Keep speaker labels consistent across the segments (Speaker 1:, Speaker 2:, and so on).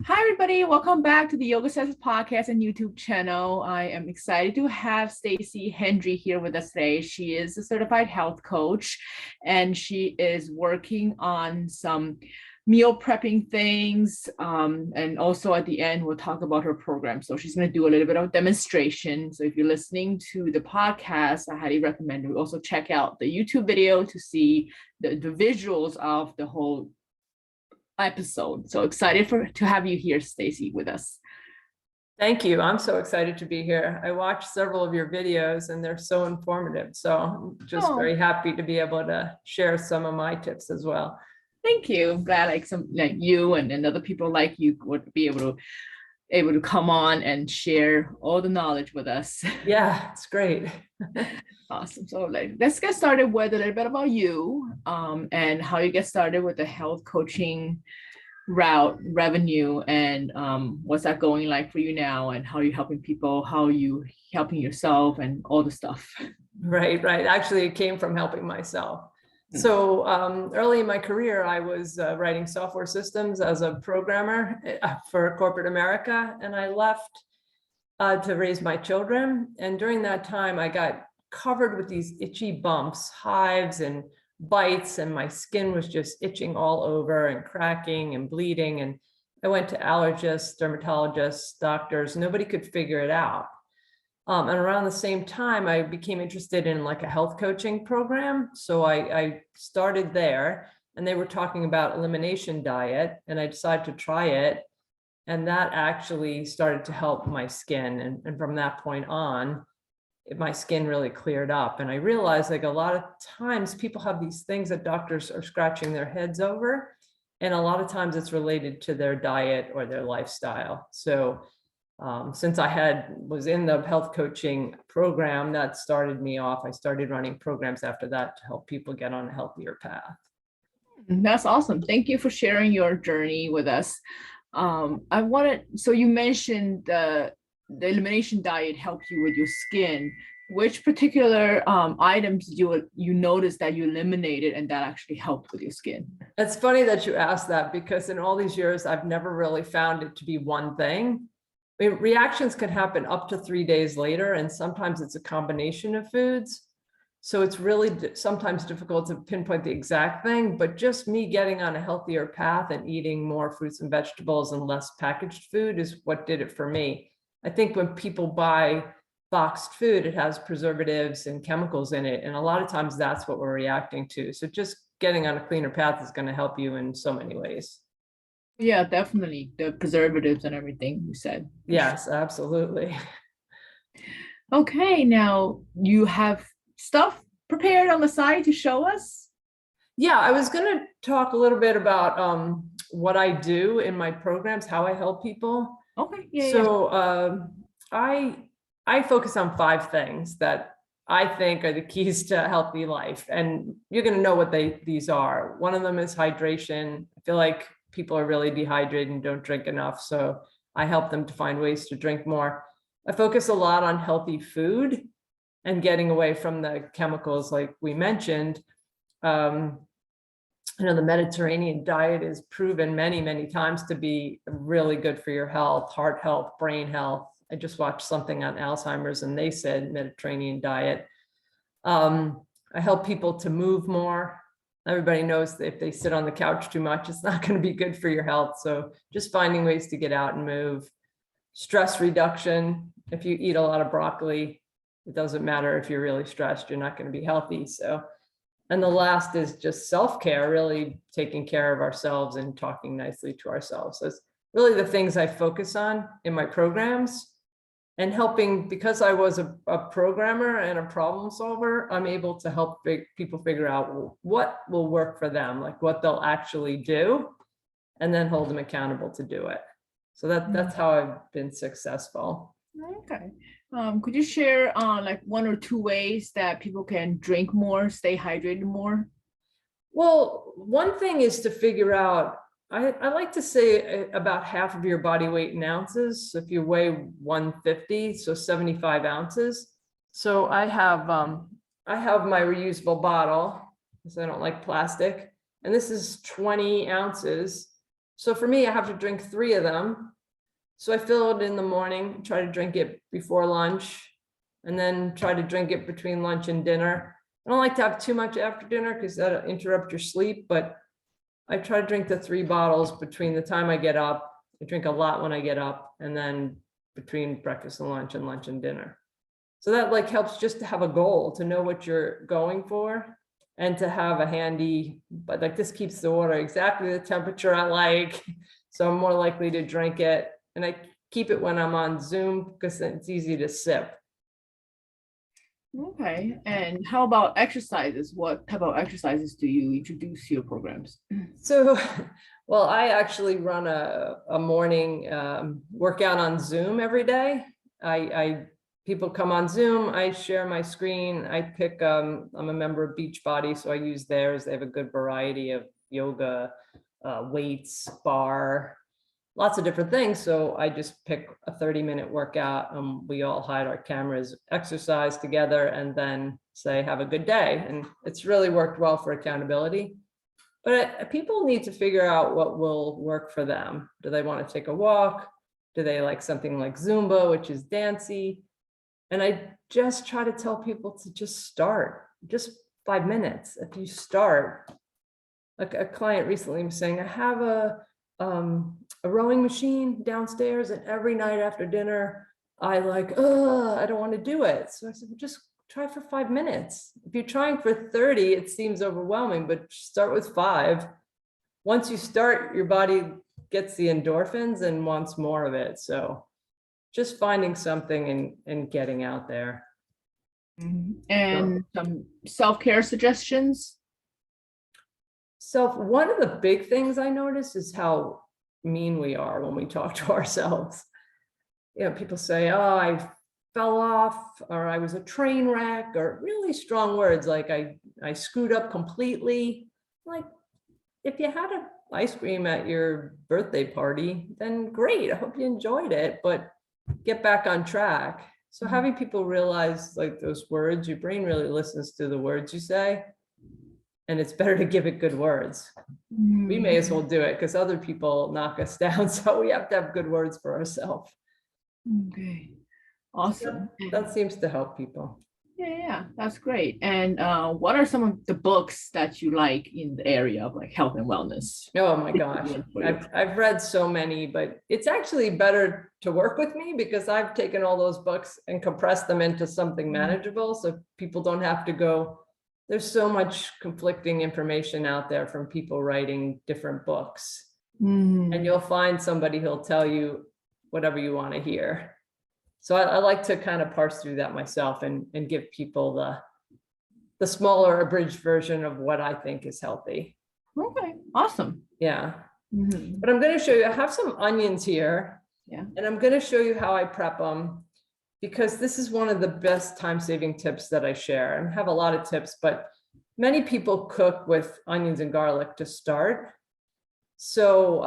Speaker 1: Hi, everybody. Welcome back to the Yoga Sessions podcast and YouTube channel. I am excited to have Stacy Hendrie here with us today. She is a certified health coach and she is working on some meal prepping things. And also at the end, we'll talk about her program. So she's going to do a little bit of demonstration. So if you're listening to the podcast, I highly recommend you also check out the YouTube video to see the visuals of the whole episode. So excited to have you here, Stacy, with us.
Speaker 2: Thank you. I'm so excited to be here. I watched several of your videos and they're so informative. So I'm just very happy to be able to share some of my tips as well.
Speaker 1: Thank you. I'm glad like you and other people like you would be able to come on and share all the knowledge with us.
Speaker 2: Yeah, it's great.
Speaker 1: Awesome. So let's get started with a little bit about you and how you get started with the health coaching route revenue and what's that going like for you now and how you're helping people, how you helping yourself and all the stuff.
Speaker 2: Right. Actually, it came from helping myself. So early in my career, I was writing software systems as a programmer for corporate America, and I left to raise my children. And during that time, I got covered with these itchy bumps, hives and bites, and my skin was just itching all over and cracking and bleeding. And I went to allergists, dermatologists, doctors. Nobody could figure it out. And around the same time, I became interested in like a health coaching program. So I started there, and they were talking about elimination diet, and I decided to try it. And that actually started to help my skin. And from that point on, my skin really cleared up. And I realized like a lot of times people have these things that doctors are scratching their heads over. And a lot of times it's related to their diet or their lifestyle. So since I was in the health coaching program, that started me off. I started running programs after that to help people get on a healthier path.
Speaker 1: That's awesome. Thank you for sharing your journey with us. So you mentioned the elimination diet helped you with your skin. Which particular items you noticed that you eliminated and that actually helped with your skin?
Speaker 2: It's funny that you asked that, because in all these years, I've never really found it to be one thing. Reactions can happen up to 3 days later, and sometimes it's a combination of foods. So it's really sometimes difficult to pinpoint the exact thing, but just me getting on a healthier path and eating more fruits and vegetables and less packaged food is what did it for me. I think when people buy boxed food, it has preservatives and chemicals in it. And a lot of times that's what we're reacting to. So just getting on a cleaner path is going to help you in so many ways.
Speaker 1: Yeah, definitely. The preservatives and everything you said.
Speaker 2: Yes, absolutely.
Speaker 1: Okay, now you have stuff prepared on the side to show us?
Speaker 2: Yeah, I was going to talk a little bit about what I do in my programs, how I help people.
Speaker 1: Okay, yeah.
Speaker 2: So I focus on 5 things that I think are the keys to a healthy life, and you're going to know what these are. One of them is hydration. I feel like people are really dehydrated and don't drink enough, so I help them to find ways to drink more. I focus a lot on healthy food and getting away from the chemicals like we mentioned. The Mediterranean diet is proven many, many times to be really good for your health, heart health, brain health. I just watched something on Alzheimer's and they said Mediterranean diet. I help people to move more. Everybody knows that if they sit on the couch too much, it's not going to be good for your health. So just finding ways to get out and move. Stress reduction. If you eat a lot of broccoli, it doesn't matter if you're really stressed, you're not going to be healthy. So, and the last is just self-care, really taking care of ourselves and talking nicely to ourselves. So it's really the things I focus on in my programs, and helping, because I was a programmer and a problem solver, I'm able to help people figure out what will work for them, like what they'll actually do, and then hold them accountable to do it. So that's how I've been successful.
Speaker 1: Okay. Could you share like 1 or 2 ways that people can drink more, stay hydrated more?
Speaker 2: Well, one thing is to figure out, I like to say about half of your body weight in ounces. So if you weigh 150, so 75 ounces. So I have my reusable bottle because I don't like plastic. And this is 20 ounces. So for me, I have to drink 3 of them. So I fill it in the morning, try to drink it before lunch, and then try to drink it between lunch and dinner. I don't like to have too much after dinner because that'll interrupt your sleep, but I try to drink the 3 bottles between the time I get up. I drink a lot when I get up, and then between breakfast and lunch and dinner. So that like helps just to have a goal, to know what you're going for, and to have a handy, but like this keeps the water exactly the temperature I like. So I'm more likely to drink it. And I keep it when I'm on Zoom because it's easy to sip.
Speaker 1: Okay. And how about exercises? What type of exercises do you introduce to your programs?
Speaker 2: So, well, I actually run a morning workout on Zoom every day. People come on Zoom, I share my screen, I pick, I'm a member of Beachbody, so I use theirs. They have a good variety of yoga, weights, bar, lots of different things. So I just pick a 30-minute workout. We all hide our cameras, exercise together, and then say, have a good day. And it's really worked well for accountability. But people need to figure out what will work for them. Do they want to take a walk? Do they like something like Zumba, which is dancey? And I just try to tell people to just start, just 5 minutes. If you start, like a client recently was saying, I have a rowing machine downstairs, and every night after dinner, I don't want to do it. So I said, well, just try for 5 minutes. If you're trying for 30, it seems overwhelming, but start with 5. Once you start, your body gets the endorphins and wants more of it. So just finding something and getting out there.
Speaker 1: And some self-care suggestions.
Speaker 2: So one of the big things I notice is how mean we are when we talk to ourselves. You know, people say, oh, I fell off, or I was a train wreck, or really strong words like I screwed up completely. Like, if you had an ice cream at your birthday party, then great, I hope you enjoyed it, but get back on track. So having people realize like those words, your brain really listens to the words you say, and it's better to give it good words. We may as well do it because other people knock us down. So we have to have good words for ourselves.
Speaker 1: Okay, awesome.
Speaker 2: That seems to help people.
Speaker 1: Yeah, that's great. And what are some of the books that you like in the area of like health and wellness?
Speaker 2: Oh my gosh, I've read so many, but it's actually better to work with me because I've taken all those books and compressed them into something manageable, so people don't have to go. There's so much conflicting information out there from people writing different books. And you'll find somebody who'll tell you whatever you want to hear. So I like to kind of parse through that myself and give people the smaller abridged version of what I think is healthy.
Speaker 1: Okay, awesome.
Speaker 2: Yeah. But I'm going to show you, I have some onions here.
Speaker 1: Yeah.
Speaker 2: And I'm going to show you how I prep them, because this is one of the best time-saving tips that I share. And I have a lot of tips, but many people cook with onions and garlic to start. So,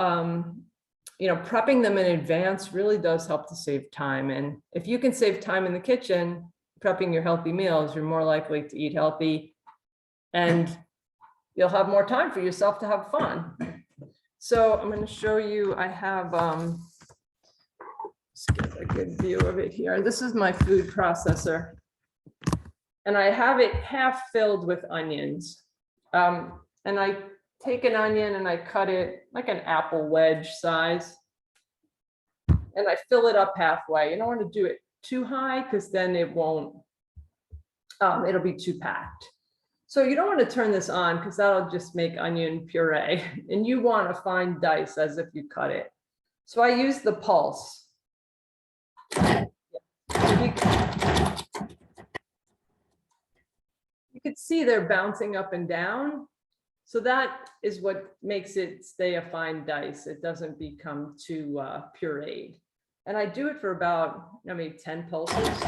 Speaker 2: you know, prepping them in advance really does help to save time. And if you can save time in the kitchen, prepping your healthy meals, you're more likely to eat healthy, and you'll have more time for yourself to have fun. So I'm going to show you, I have, let's get a good view of it here. This is my food processor, and I have it half filled with onions. And I take an onion and I cut it like an apple wedge size, and I fill it up halfway. You don't want to do it too high because then it won't, it'll be too packed. So you don't want to turn this on because that'll just make onion puree, and you want a fine dice as if you cut it. So I use the pulse. You can see they're bouncing up and down. So that is what makes it stay a fine dice. It doesn't become too pureed. And I do it for about maybe 10 pulses.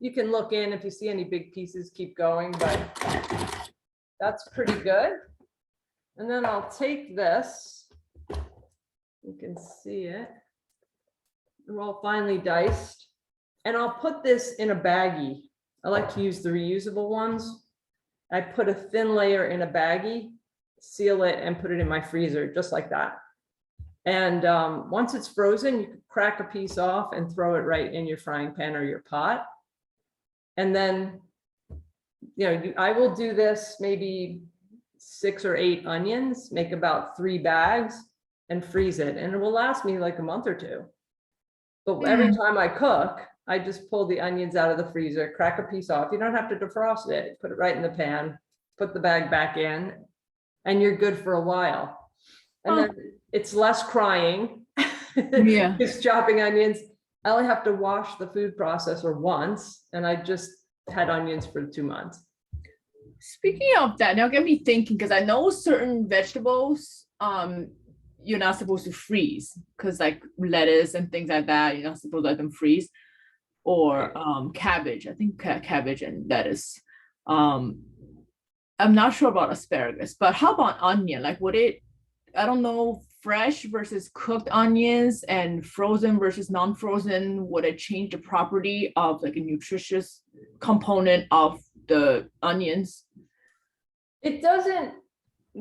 Speaker 2: You can look in if you see any big pieces, keep going, but that's pretty good. And then I'll take this, you can see it, they're all finely diced, and I'll put this in a baggie. I like to use the reusable ones. I put a thin layer in a baggie, seal it, and put it in my freezer just like that. And once it's frozen, you can crack a piece off and throw it right in your frying pan or your pot. And then, I will do this maybe 6 or 8 onions, make about 3 bags and freeze it. And it will last me like a month or 2. But every time I cook, I just pull the onions out of the freezer, crack a piece off. You don't have to defrost it, put it right in the pan, put the bag back in, and you're good for a while. And then it's less crying.
Speaker 1: Yeah.
Speaker 2: Just chopping onions. I only have to wash the food processor once, and I just had onions for 2 months.
Speaker 1: Speaking of that, now get me thinking, because I know certain vegetables, you're not supposed to freeze, because like lettuce and things like that, you're not supposed to let them freeze. Or cabbage, I think cabbage and lettuce. I'm not sure about asparagus, but how about onion? Like, would it, I don't know, fresh versus cooked onions and frozen versus non-frozen, would it change the property of like a nutritious component of the onions?
Speaker 2: It doesn't,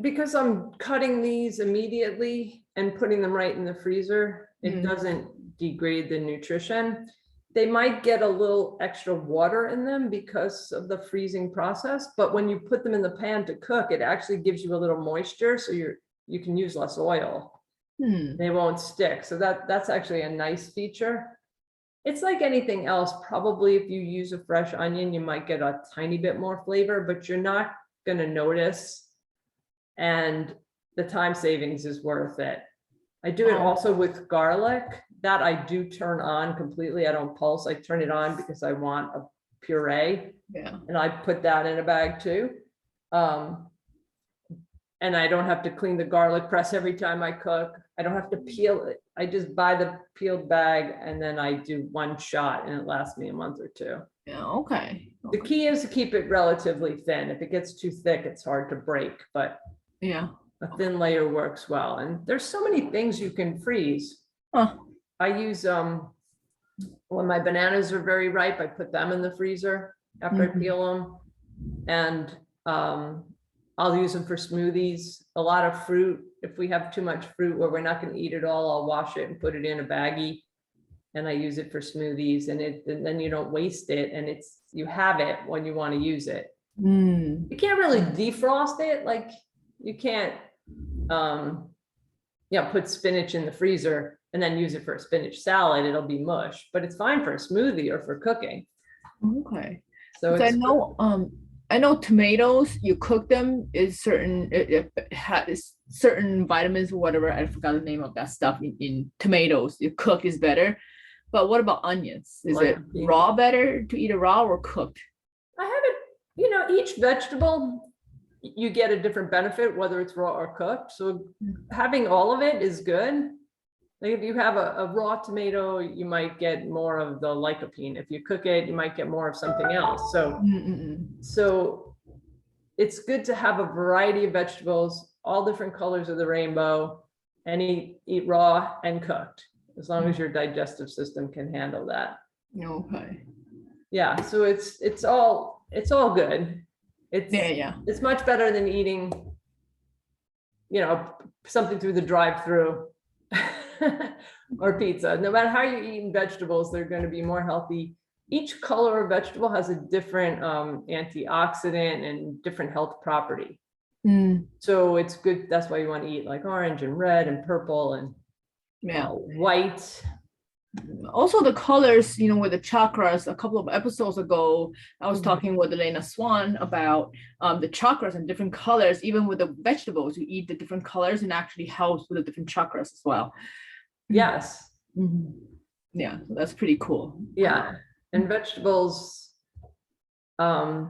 Speaker 2: because I'm cutting these immediately and putting them right in the freezer, it doesn't degrade the nutrition. They might get a little extra water in them because of the freezing process, but when you put them in the pan to cook, it actually gives you a little moisture, so you can use less oil. They won't stick. So that's actually a nice feature. It's like anything else. Probably if you use a fresh onion, you might get a tiny bit more flavor, but you're not going to notice. And the time savings is worth it. I do it also with garlic. That I do turn on completely. I don't pulse. I turn it on because I want a puree.
Speaker 1: Yeah.
Speaker 2: And I put that in a bag too. And I don't have to clean the garlic press every time I cook. I don't have to peel it. I just buy the peeled bag and then I do 1 shot and it lasts me a month or 2.
Speaker 1: Yeah. Okay.
Speaker 2: The key is to keep it relatively thin. If it gets too thick, it's hard to break, but
Speaker 1: yeah,
Speaker 2: a thin layer works well. And there's so many things you can freeze. I use, when my bananas are very ripe, I put them in the freezer after I peel them. And I'll use them for smoothies. A lot of fruit, if we have too much fruit where we're not going to eat it all, I'll wash it and put it in a baggie. And I use it for smoothies, and then you don't waste it, and you have it when you want to use it. You can't really defrost it. Like you can't, put spinach in the freezer and then use it for a spinach salad. It'll be mush, but it's fine for a smoothie or for cooking.
Speaker 1: Okay.
Speaker 2: So
Speaker 1: I know tomatoes, you cook them, is certain, it has certain vitamins or whatever. I forgot the name of that stuff in tomatoes. You cook is better. But what about onions? Is it raw better to eat it raw or cooked?
Speaker 2: I have it, each vegetable, you get a different benefit, whether it's raw or cooked. So having all of it is good. Like if you have a raw tomato, you might get more of the lycopene. If you cook it, you might get more of something else. So it's good to have a variety of vegetables, all different colors of the rainbow, and eat raw and cooked, as long as your digestive system can handle that.
Speaker 1: Okay.
Speaker 2: Yeah, so it's all good. It's much better than eating, something through the drive-through or pizza. No matter how you're eating vegetables, they're going to be more healthy. Each color of vegetable has a different antioxidant and different health property. So it's good. That's why you want to eat like orange and red and purple and white.
Speaker 1: Also the colors, with the chakras. A couple of episodes ago, I was talking with Elena Swan about the chakras and different colors. Even with the vegetables, you eat the different colors and actually helps with the different chakras as well.
Speaker 2: Yes.
Speaker 1: Yeah, that's pretty cool.
Speaker 2: Yeah, and vegetables, they're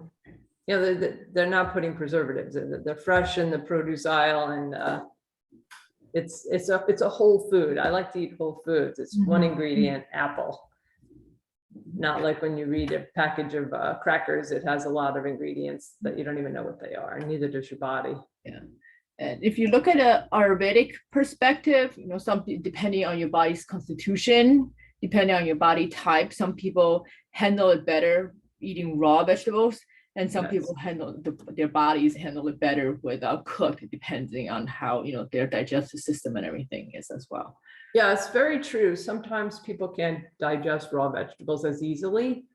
Speaker 2: not putting preservatives in it. They're fresh in the produce aisle, and it's a whole food. I like to eat whole foods. It's one ingredient, apple. Not like when you read a package of crackers, it has a lot of ingredients that you don't even know what they are, and neither does your body.
Speaker 1: Yeah. And if you look at a Ayurvedic perspective, something depending on your body's constitution, depending on your body type, some people handle it better eating raw vegetables, And some
Speaker 2: Yes.
Speaker 1: people handle their bodies handle it better without cooked, depending on how, their digestive system and everything is as well.
Speaker 2: Yeah, it's very true. Sometimes people can't digest raw vegetables as easily,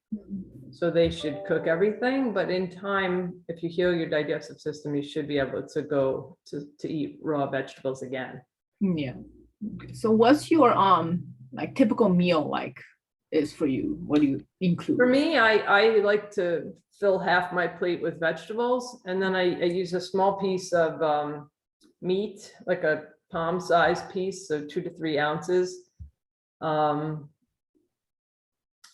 Speaker 2: so they should cook everything. But in time, if you heal your digestive system, you should be able to go to eat raw vegetables again.
Speaker 1: Yeah. Okay. So what's your like typical meal like is for you? What do you include?
Speaker 2: For me, I like to fill half my plate with vegetables, and then I use a small piece of meat, like a palm-sized piece, so 2 to 3 ounces. And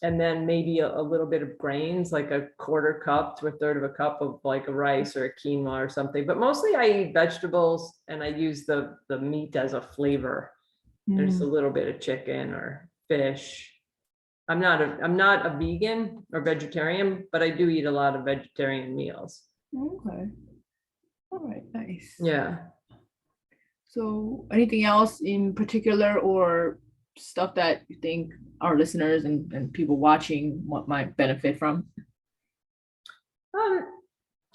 Speaker 2: then maybe a little bit of grains, like a 1/4 cup to a 1/3 of a cup of like a rice or a quinoa or something. But mostly I eat vegetables, and I use the meat as a flavor. There's a little bit of chicken or fish. I'm not a vegan or vegetarian, but I do eat a lot of vegetarian meals.
Speaker 1: Okay. All right, nice.
Speaker 2: Yeah.
Speaker 1: So anything else in particular, or stuff that you think our listeners and people watching might benefit from?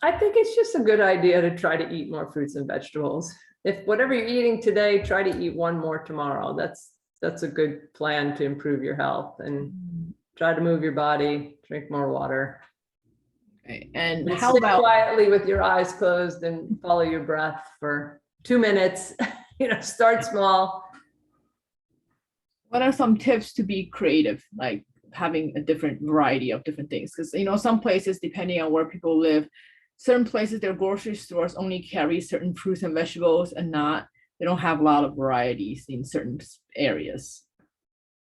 Speaker 2: I think it's just a good idea to try to eat more fruits and vegetables. If whatever you're eating today, try to eat one more tomorrow. That's a good plan to improve your health, and try to move your body, drink more water.
Speaker 1: Okay. And
Speaker 2: And
Speaker 1: how
Speaker 2: sit
Speaker 1: about
Speaker 2: quietly with your eyes closed and follow your breath for 2 minutes. Start small.
Speaker 1: what are some tips to be creative, like having a different variety of different things? Because some places, depending on where people live, certain places, their grocery stores only carry certain fruits and vegetables, and they don't have a lot of varieties in certain areas.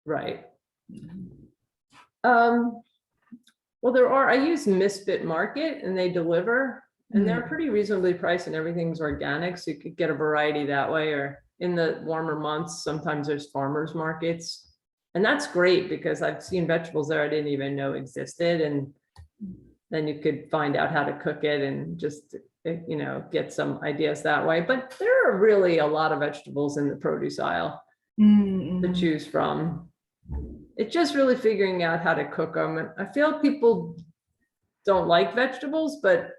Speaker 2: Right. Well, I use Misfit Market, and they deliver, and they're pretty reasonably priced, and everything's organic, so you could get a variety that way. Or in the warmer months, sometimes there's farmers markets, and that's great because I've seen vegetables there I didn't even know existed, and then you could find out how to cook it and just get some ideas that way. But there are really a lot of vegetables in the produce aisle to choose from. It's just really figuring out how to cook them. And I feel people don't like vegetables, but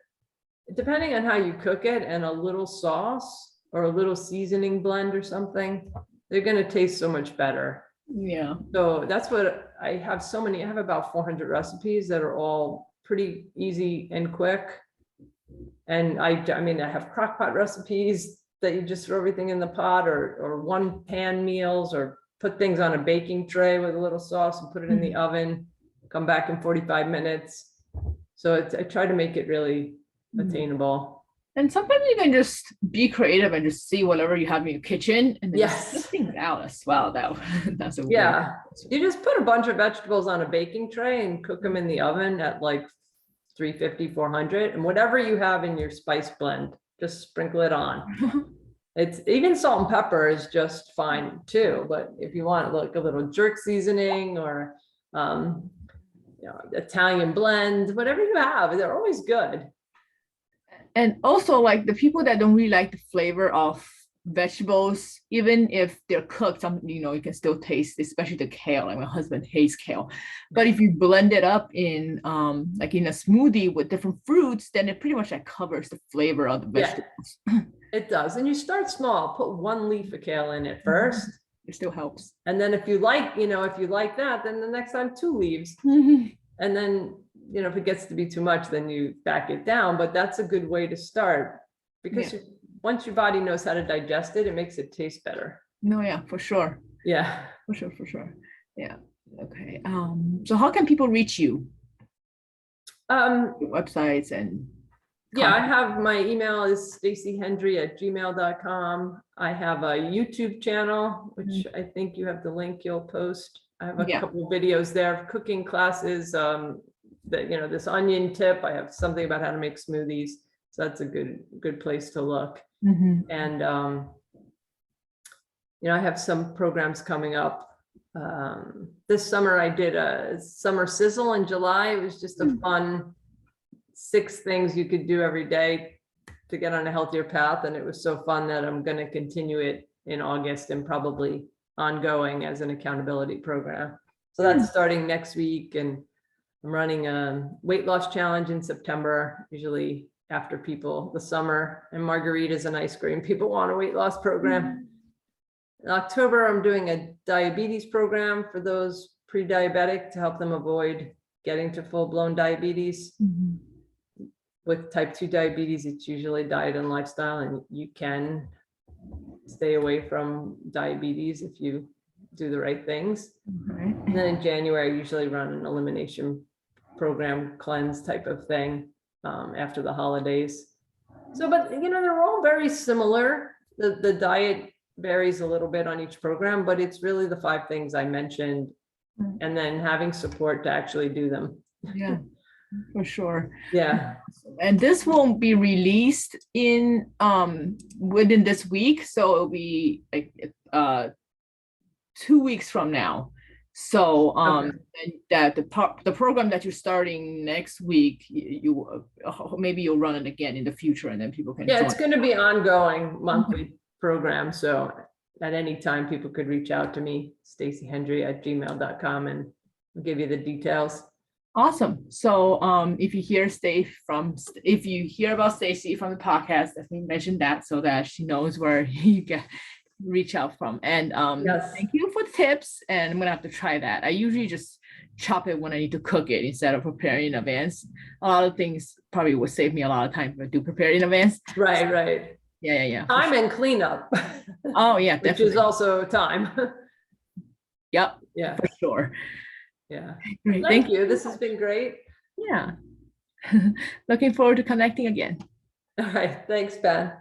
Speaker 2: depending on how you cook it and a little sauce or a little seasoning blend or something, they're going to taste so much better.
Speaker 1: Yeah.
Speaker 2: So that's what I have. I have about 400 recipes that are all pretty easy and quick. And I have crock pot recipes that you just throw everything in the pot, or one pan meals, or put things on a baking tray with a little sauce and put it in the oven, come back in 45 minutes. So I try to make it really attainable.
Speaker 1: And sometimes you can just be creative and just see whatever you have in your kitchen and just test things out as well. That's a
Speaker 2: You just put a bunch of vegetables on a baking tray and cook them in the oven at like 350, 400, and whatever you have in your spice blend, just sprinkle it on. It's even salt and pepper is just fine too. But if you want like a little jerk seasoning or Italian blend, whatever you have, they're always good.
Speaker 1: And also, like the people that don't really like the flavor of vegetables, even if they're cooked, you can still taste, especially the kale. Like my husband hates kale, but if you blend it up in like in a smoothie with different fruits, then it pretty much like covers the flavor of the vegetables.
Speaker 2: It does. And you start small, put 1 leaf of kale in it first.
Speaker 1: It still helps.
Speaker 2: And then if you like that, then the next time 2 leaves. And then if it gets to be too much, then you back it down. But that's a good way to start, because once your body knows how to digest it, it makes it taste better.
Speaker 1: No, yeah, for sure.
Speaker 2: Yeah.
Speaker 1: For sure. Yeah. Okay. So how can people reach you? Your websites and
Speaker 2: I have my email is stacyhendrie@gmail.com. I have a YouTube channel, which I think you have the link you'll post. I have a couple of videos there of cooking classes. This onion tip, I have something about how to make smoothies. So that's a good place to look. And, I have some programs coming up. This summer I did a summer sizzle in July. It was just a fun 6 things you could do every day to get on a healthier path. And it was so fun that I'm going to continue it in August and probably ongoing as an accountability program. So that's starting next week. And I'm running a weight loss challenge in September, usually after the summer, and margaritas and ice cream. People want a weight loss program. In October, I'm doing a diabetes program for those pre-diabetic to help them avoid getting to full-blown diabetes. With type 2 diabetes, it's usually diet and lifestyle, and you can stay away from diabetes if you do the right things.
Speaker 1: Right.
Speaker 2: And then in January, I usually run an elimination program, cleanse type of thing after the holidays. So, but they're all very similar. The diet varies a little bit on each program, but it's really the 5 things I mentioned, and then having support to actually do them.
Speaker 1: Yeah, for sure.
Speaker 2: Yeah.
Speaker 1: And this won't be released in within this week, so it'll be like 2 weeks from now. So
Speaker 2: Okay.
Speaker 1: and that the program that you're starting next week, you maybe you'll run it again in the future, and then people can
Speaker 2: Yeah,
Speaker 1: join.
Speaker 2: it's going to be ongoing monthly program. So at any time, people could reach out to me, stacyhendrie@gmail.com, and I'll give you the details.
Speaker 1: Awesome. So if you hear about Stacy from the podcast, definitely mention that so that she knows where you can reach out from. And
Speaker 2: Yes.
Speaker 1: thank you for the tips. And I'm gonna have to try that. I usually just chop it when I need to cook it instead of preparing in advance. A lot of things probably would save me a lot of time if I do prepare in advance.
Speaker 2: Right.
Speaker 1: Yeah.
Speaker 2: Time and cleanup.
Speaker 1: Oh yeah,
Speaker 2: which
Speaker 1: definitely.
Speaker 2: is also time.
Speaker 1: Yep.
Speaker 2: Yeah.
Speaker 1: For sure.
Speaker 2: Yeah.
Speaker 1: Great.
Speaker 2: Thank you. This has been great.
Speaker 1: Yeah. Looking forward to connecting again.
Speaker 2: All right. Thanks, Ben.